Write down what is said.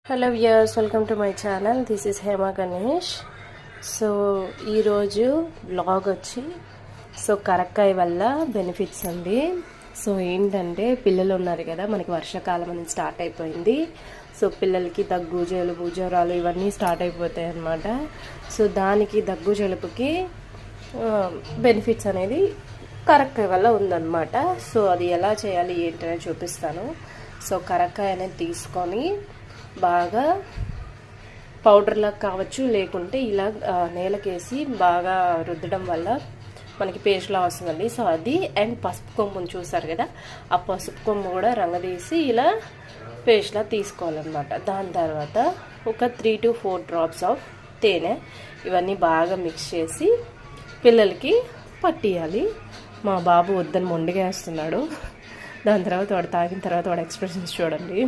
Hello viewers, welcome to my channel. This is Hema Ganesh. So ఈరోజు blog వచ్చి కరక్కాయ వల్ల బెనిఫిట్స్ అండి. సో ఏంటంటే పిల్లలు ఉన్నారు కదా, మనకి వర్షాకాలం అనేది స్టార్ట్ అయిపోయింది. సో పిల్లలకి దగ్గు జలుబు జ్వరాలు ఇవన్నీ స్టార్ట్ అయిపోతాయి అన్నమాట. సో దానికి దగ్గు జలుబుకి బెనిఫిట్స్ అనేది కరక్కాయ వల్ల ఉందన్నమాట. సో అది ఎలా చేయాలి ఏంటనేది చూపిస్తాను. సో కరక్కాయ అనేది తీసుకొని బాగా పౌడర్లా కావచ్చు, లేకుంటే ఇలా నేలకేసి బాగా రుద్దడం వల్ల మనకి పేస్ట్లా వస్తుందండి. సో అది అండ్ పసుపు కొమ్మును చూసారు కదా, ఆ పసుపు కొమ్ము కూడా రంగదీసి ఇలా పేస్ట్లా తీసుకోవాలన్నమాట. దాని తర్వాత ఒక 3 to 4 drops ఆఫ్ తేనె, ఇవన్నీ బాగా మిక్స్ చేసి పిల్లలకి పట్టియాలి. మా బాబు వద్దని మొండిగా వేస్తున్నాడు. దాని తర్వాత వాడు తాగిన తర్వాత వాడు ఎక్స్ప్రెషన్స్ చూడండి.